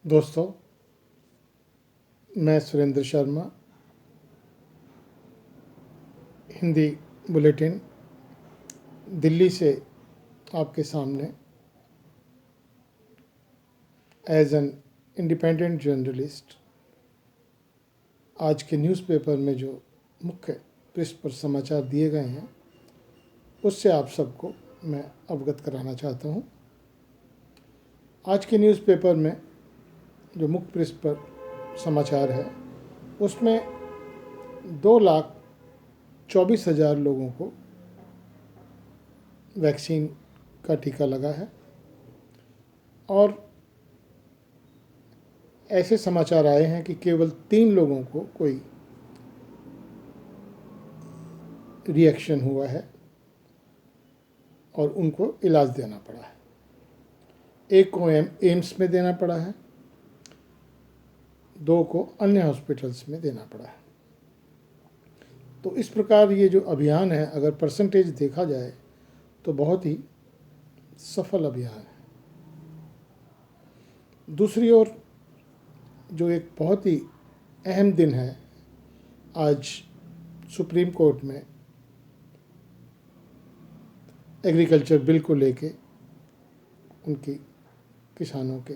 दोस्तों, मैं सुरेंद्र शर्मा हिंदी बुलेटिन दिल्ली से आपके सामने एज एन इंडिपेंडेंट जर्नलिस्ट आज के न्यूज़पेपर में जो मुख्य पृष्ठ पर समाचार दिए गए हैं उससे आप सबको मैं अवगत कराना चाहता हूँ। आज के न्यूज़पेपर में जो मुख्य पृष्ठ पर समाचार है उसमें 2,24,000 लोगों को वैक्सीन का टीका लगा है और ऐसे समाचार आए हैं कि केवल 3 लोगों को कोई रिएक्शन हुआ है और उनको इलाज देना पड़ा है। एक को एम्स में देना पड़ा है, 2 को अन्य हॉस्पिटल्स में देना पड़ा है। तो इस प्रकार ये जो अभियान है, अगर परसेंटेज देखा जाए तो बहुत ही सफल अभियान है। दूसरी ओर जो एक बहुत ही अहम दिन है, आज सुप्रीम कोर्ट में एग्रीकल्चर बिल को लेके उनकी किसानों के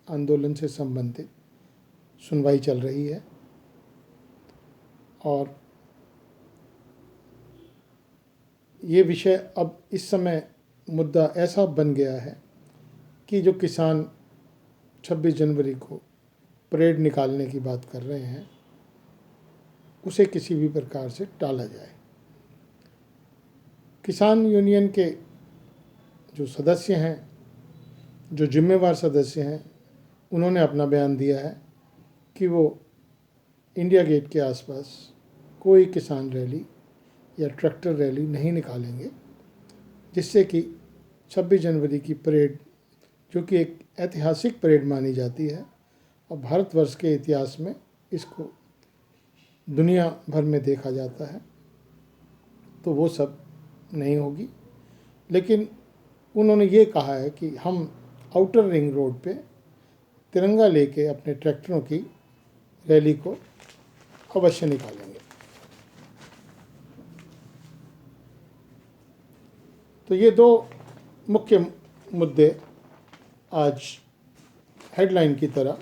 आंदोलन से संबंधित सुनवाई चल रही है और ये विषय अब इस समय मुद्दा ऐसा बन गया है कि जो किसान 26 जनवरी को परेड निकालने की बात कर रहे हैं उसे किसी भी प्रकार से टाला जाए। किसान यूनियन के जो सदस्य हैं, जो जिम्मेवार सदस्य हैं, उन्होंने अपना बयान दिया है कि वो इंडिया गेट के आसपास कोई किसान रैली या ट्रैक्टर रैली नहीं निकालेंगे, जिससे कि 26 जनवरी की परेड, जो कि एक ऐतिहासिक परेड मानी जाती है और भारतवर्ष के इतिहास में इसको दुनिया भर में देखा जाता है, तो वो सब नहीं होगी। लेकिन उन्होंने ये कहा है कि हम आउटर रिंग रोड पे तिरंगा लेके अपने ट्रैक्टरों की रैली को अवश्य निकालेंगे। तो ये 2 मुख्य मुद्दे आज हेडलाइन की तरह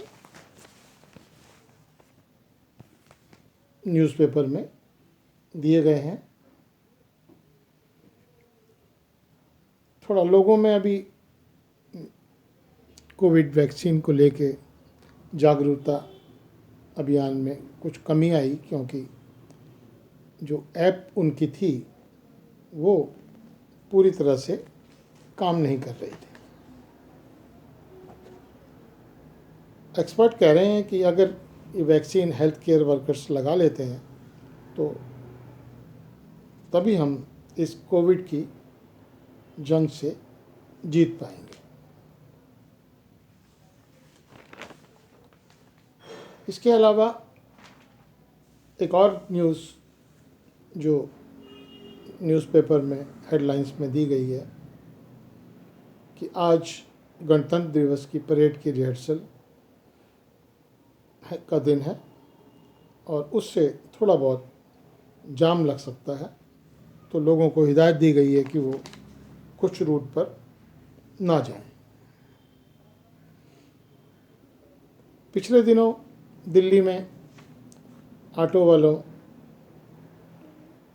न्यूज़पेपर में दिए गए हैं। थोड़ा लोगों में अभी कोविड वैक्सीन को लेके जागरूकता अभियान में कुछ कमी आई, क्योंकि जो ऐप उनकी थी वो पूरी तरह से काम नहीं कर रही थी। एक्सपर्ट कह रहे हैं कि अगर ये वैक्सीन हेल्थ केयर वर्कर्स लगा लेते हैं तो तभी हम इस कोविड की जंग से जीत पाएंगे। इसके अलावा एक और न्यूज़ जो न्यूज़पेपर में हेडलाइंस में दी गई है कि आज गणतंत्र दिवस की परेड की रिहर्सल का दिन है और उससे थोड़ा बहुत जाम लग सकता है, तो लोगों को हिदायत दी गई है कि वो कुछ रूट पर ना जाएं। पिछले दिनों दिल्ली में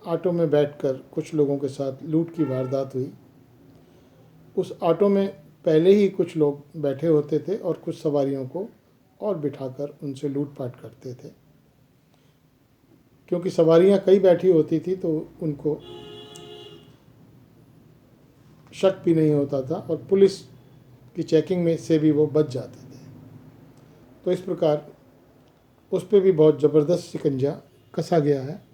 ऑटो में बैठकर कुछ लोगों के साथ लूट की वारदात हुई। उस ऑटो में पहले ही कुछ लोग बैठे होते थे और कुछ सवारियों को और बिठाकर उनसे लूटपाट करते थे। क्योंकि सवारियां कई बैठी होती थी तो उनको शक भी नहीं होता था और पुलिस की चेकिंग में से भी वो बच जाते थे। तो इस प्रकार उस पर भी बहुत ज़बरदस्त शिकंजा कसा गया है।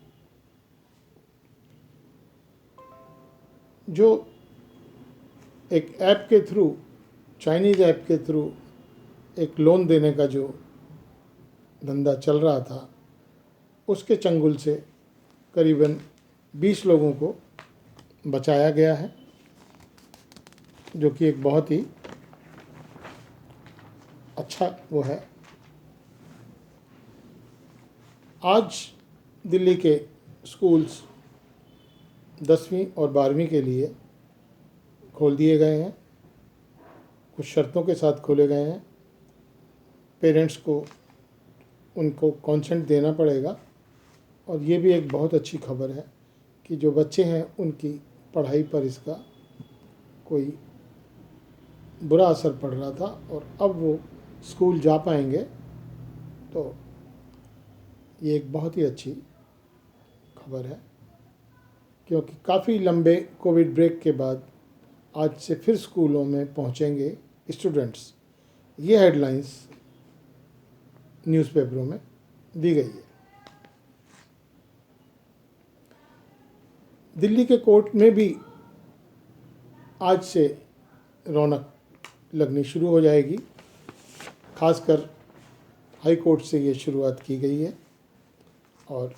जो एक ऐप के थ्रू, चाइनीज़ ऐप के थ्रू एक लोन देने का जो धंधा चल रहा था, उसके चंगुल से करीबन 20 लोगों को बचाया गया है, जो कि एक बहुत ही अच्छा वो है। आज दिल्ली के स्कूल्स 10वीं और 12वीं के लिए खोल दिए गए हैं, कुछ शर्तों के साथ खोले गए हैं। पेरेंट्स को उनको कॉन्सेंट देना पड़ेगा, और ये भी एक बहुत अच्छी खबर है कि जो बच्चे हैं उनकी पढ़ाई पर इसका कोई बुरा असर पड़ रहा था और अब वो स्कूल जा पाएंगे, तो ये एक बहुत ही अच्छी खबर है। क्योंकि काफ़ी लंबे कोविड ब्रेक के बाद आज से फिर स्कूलों में पहुंचेंगे स्टूडेंट्स, ये हेडलाइंस न्यूज़पेपरों में दी गई है। दिल्ली के कोर्ट में भी आज से रौनक लगनी शुरू हो जाएगी। खासकर हाई कोर्ट से ये शुरुआत की गई है और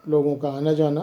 लोगों का आना जाना